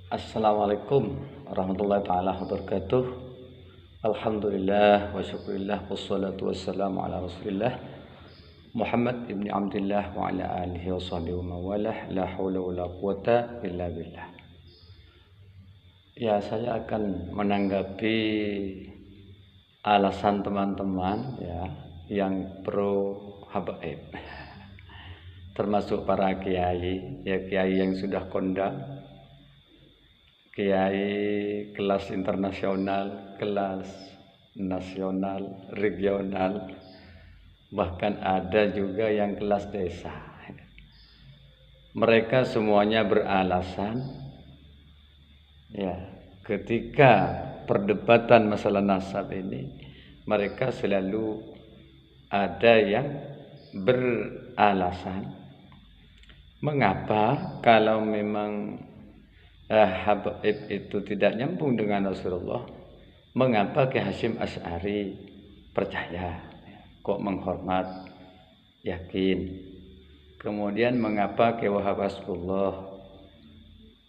Assalamualaikum warahmatullahi taala wabarakatuh. Alhamdulillah wa syukurillah wassalatu wassalamu ala Rasulillah Muhammad ibni Abdillah wa ala alihi wa sahbihi wa mawalah. La haula wa la quwata illa billah. Ya, saya akan menanggapi alasan teman-teman ya yang pro habaib, termasuk para kiai, ya kiai yang sudah kondang, kiai kelas internasional, kelas nasional, regional, bahkan ada juga yang kelas desa. Mereka semuanya beralasan ya, ketika perdebatan masalah nasab ini, mereka selalu ada yang beralasan mengapa kalau memang habaib itu tidak nyambung dengan Rasulullah, mengapa Ki Hasyim Asy'ari percaya, kok menghormat, yakin. Kemudian mengapa Ki Wahab Hasbullah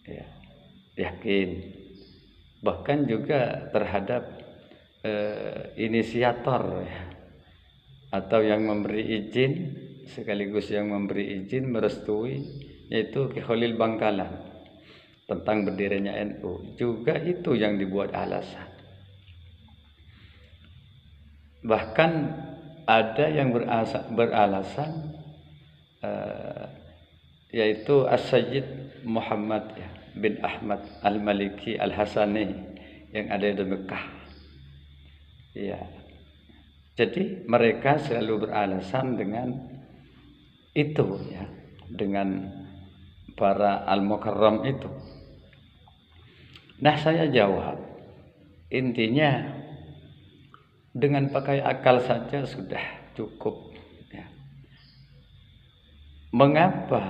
ya, yakin. Bahkan juga terhadap inisiator ya, atau yang memberi izin sekaligus yang memberi izin merestui, yaitu Ki Khalil Bangkalan, tentang berdirinya NU, juga itu yang dibuat alasan. Bahkan ada yang beralasan yaitu As-Sayyid Muhammad ya, bin Ahmad Al-Maliki Al-Hasani yang ada di Mekah. Ya. Jadi mereka selalu beralasan dengan itu ya, dengan para al-mukarram itu. Nah, saya jawab, intinya dengan pakai akal saja sudah cukup ya. Mengapa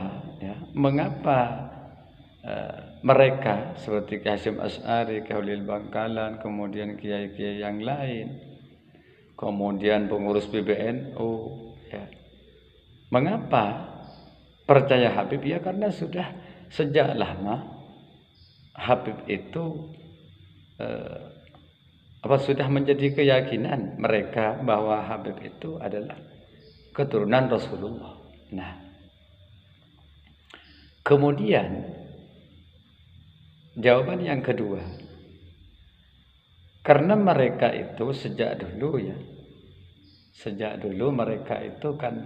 mereka seperti Ki Hasyim Asy'ari, Ki Khalil Bangkalan, kemudian kiai-kiai yang lain, kemudian pengurus PBNU ya, mengapa percaya Habib? Ya karena sudah sejak lama Habib itu sudah menjadi keyakinan mereka bahwa Habib itu adalah keturunan Rasulullah. Nah, kemudian jawaban yang kedua, karena mereka itu sejak dulu mereka itu kan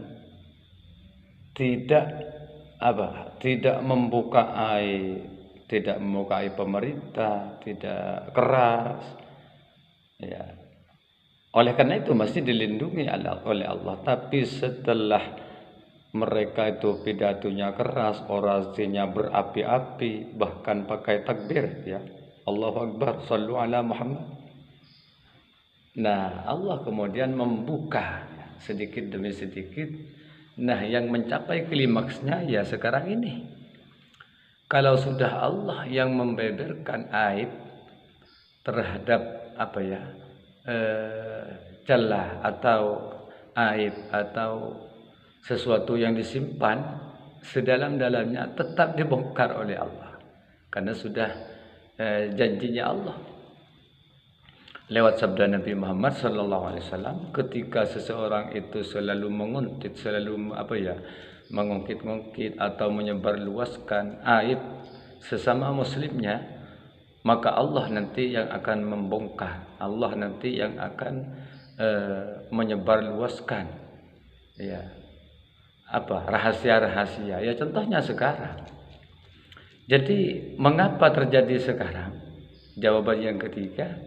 tidak membukai pemerintah, tidak keras ya. Oleh karena itu masih dilindungi oleh Allah. Tapi setelah mereka itu pidatonya keras, orasinya berapi-api, bahkan pakai takbir ya, Allahu Akbar, sallu ala Muhammad. Nah, Allah kemudian membuka sedikit demi sedikit. Nah, yang mencapai klimaksnya ya sekarang ini. Kalau sudah Allah yang membeberkan aib terhadap celah atau aib atau sesuatu yang disimpan sedalam-dalamnya, tetap dibongkar oleh Allah karena sudah janjinya Allah lewat sabda Nabi Muhammad SAW, ketika seseorang itu selalu menguntit, selalu mengungkit-ungkit atau menyebarluaskan aib sesama muslimnya, maka Allah nanti yang akan membongkar, Allah nanti yang akan menyebarluaskan ya rahasia-rahasia. Ya contohnya sekarang. Jadi mengapa terjadi sekarang? Jawaban yang ketiga,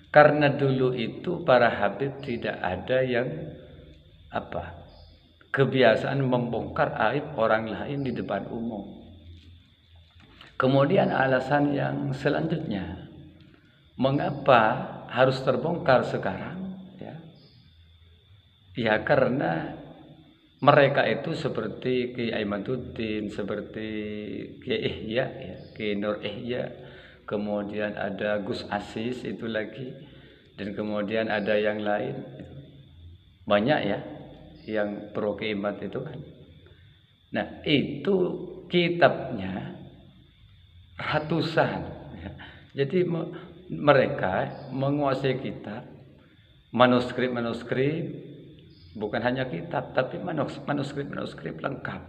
karena dulu itu para habib tidak ada yang kebiasaan membongkar aib orang lain di depan umum. Kemudian alasan yang selanjutnya, mengapa harus terbongkar sekarang ya? Ya karena mereka itu seperti Ki Aimaduddin, seperti Ki Ihya ya, Ki Nur Ihya, kemudian ada Gus Asis itu lagi, dan kemudian ada yang lain. Banyak ya yang pro keimat itu kan. Nah, itu kitabnya ratusan. Ya. Jadi mereka menguasai kitab, manuskrip bukan hanya kitab tapi manuskrip lengkap.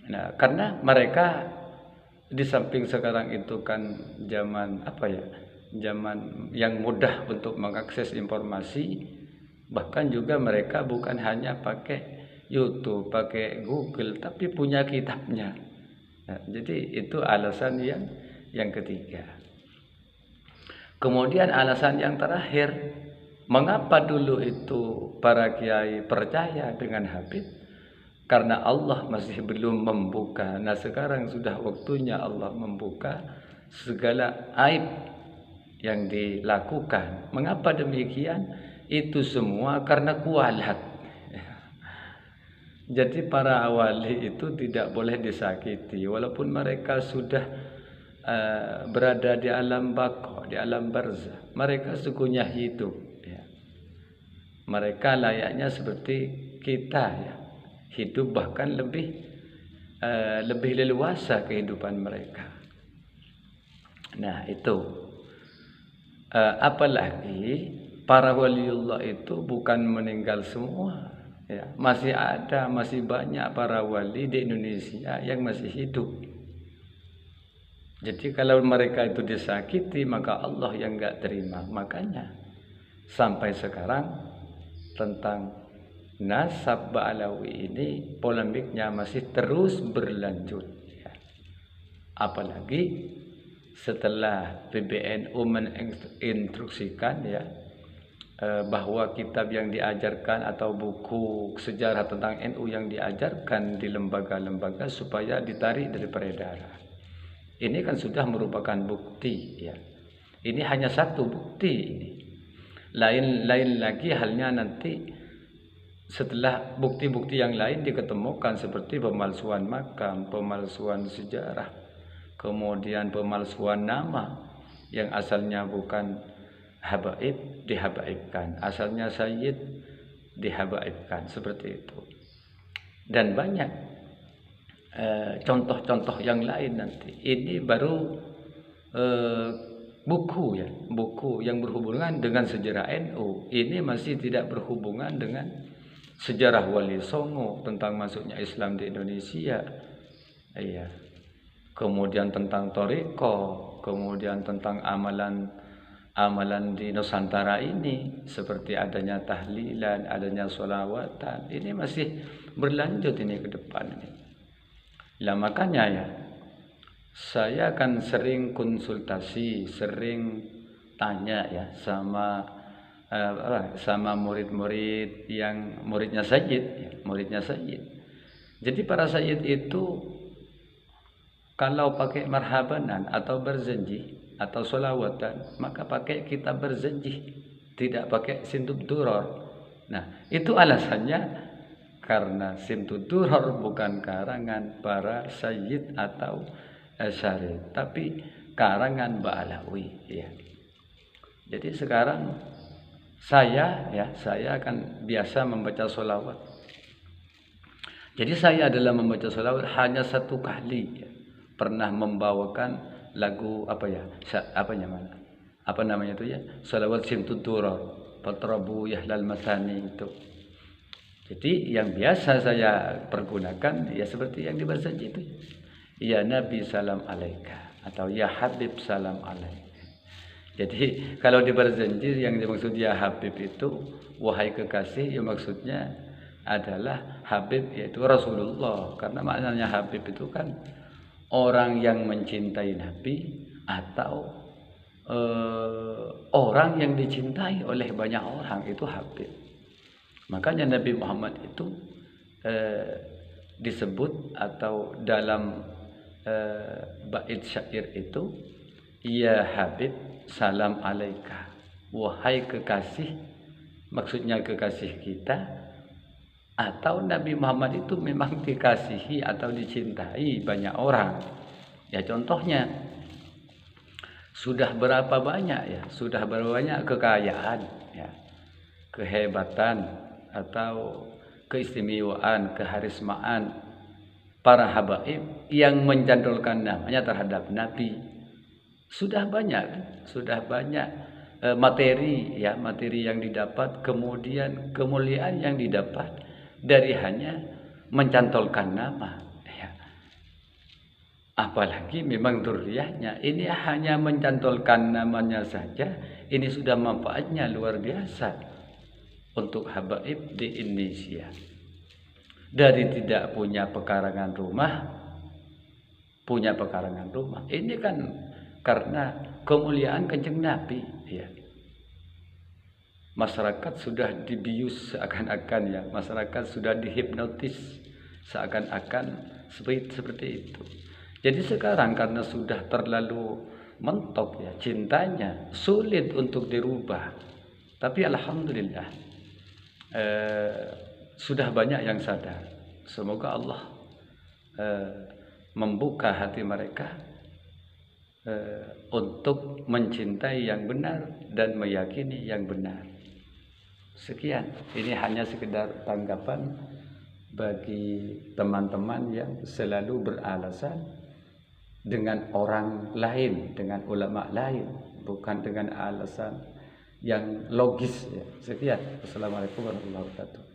Nah, karena mereka di samping sekarang itu kan zaman zaman yang mudah untuk mengakses informasi, bahkan juga mereka bukan hanya pakai YouTube, pakai Google, tapi punya kitabnya. Nah, jadi itu alasan yang ketiga. Kemudian alasan yang terakhir, mengapa dulu itu para kiai percaya dengan Habib? Karena Allah masih belum membuka. Nah, sekarang sudah waktunya Allah membuka segala aib yang dilakukan. Mengapa demikian? Itu semua karena kualat. Jadi para wali itu tidak boleh disakiti, walaupun mereka sudah berada di alam baqo, di alam barzah. Mereka sesungguhnya hidup. Ya. Mereka layaknya seperti kita, ya. Hidup bahkan lebih leluasa kehidupan mereka. Nah itu. Apalagi para waliullah itu bukan meninggal semua. Ya, masih ada, masih banyak para wali di Indonesia yang masih hidup. Jadi kalau mereka itu disakiti, maka Allah yang enggak terima. Makanya sampai sekarang tentang nasab Ba'alawi ini polemiknya masih terus berlanjut. Ya. Apalagi setelah PBNU menginstruksikan, ya, bahwa kitab yang diajarkan atau buku sejarah tentang NU yang diajarkan di lembaga-lembaga supaya ditarik dari peredaran. Ini kan sudah merupakan bukti, ya. Ini hanya satu bukti ini. Lain lagi halnya nanti setelah bukti-bukti yang lain diketemukan seperti pemalsuan makam, pemalsuan sejarah, kemudian pemalsuan nama yang asalnya bukan habaib dihabaibkan, asalnya sayyid dihabaibkan, seperti itu. Dan banyak contoh-contoh yang lain nanti. Ini baru buku yang berhubungan dengan sejarah NU. Ini masih tidak berhubungan dengan sejarah Wali Songo, tentang masuknya Islam di Indonesia. Iya. Kemudian tentang Toriko, kemudian tentang amalan di Nusantara ini, seperti adanya tahlilan, adanya sholawatan. Ini masih berlanjut ini ke depan ini. Lah makanya, ya, saya kan sering konsultasi, sering tanya, ya, sama murid-murid yang muridnya Sayyid, Jadi para Sayyid itu kalau pakai marhabanan atau berjanji atau sholawatan, maka pakai kitab berjanji, tidak pakai Simtud Duror. Nah, itu alasannya karena Simtud Duror bukan karangan para sayyid atau syarif, tapi karangan Ba'alawi, ya. Jadi sekarang saya akan biasa membaca sholawat. Jadi saya adalah membaca sholawat hanya satu kali, ya. Pernah membawakan lagu sholawat Simtud Duror, Fatrabu Yahlal Masani itu. Jadi yang biasa saya pergunakan, ya, seperti yang diberjanji itu, ya Nabi salam alaika, atau ya Habib salam alaika. Jadi kalau diberjanji yang dimaksud ya Habib itu wahai kekasih, ya maksudnya adalah Habib, yaitu Rasulullah. Karena maknanya Habib itu kan orang yang mencintai Nabi atau orang yang dicintai oleh banyak orang, itu Habib. Makanya Nabi Muhammad itu disebut atau dalam bait syair itu, ya Habib salam alaika, wahai kekasih, maksudnya kekasih kita. Atau Nabi Muhammad itu memang dikasihi atau dicintai banyak orang. Ya, contohnya sudah berapa banyak kekayaan, ya, kehebatan atau keistimewaan, keharismaan para habaib yang mencantolkan namanya terhadap Nabi. Sudah banyak, materi yang didapat, kemudian kemuliaan yang didapat dari hanya mencantolkan nama. Ya. Apalagi memang dzurriyyahnya ini hanya mencantolkan namanya saja, ini sudah manfaatnya luar biasa untuk habaib di Indonesia. Dari tidak punya pekarangan rumah, punya pekarangan rumah. Ini kan karena kemuliaan Kanjeng Nabi, ya. Masyarakat sudah dibius seakan-akan, ya, masyarakat sudah dihipnotis seakan-akan seperti itu. Jadi sekarang karena sudah terlalu mentok, ya, cintanya sulit untuk dirubah. Tapi alhamdulillah sudah banyak yang sadar. Semoga Allah membuka hati mereka untuk mencintai yang benar dan meyakini yang benar. Sekian, ini hanya sekedar tanggapan bagi teman-teman yang selalu beralasan dengan orang lain, dengan ulama lain, bukan dengan alasan yang logis, ya. Sekian. Wassalamualaikum warahmatullahi wabarakatuh.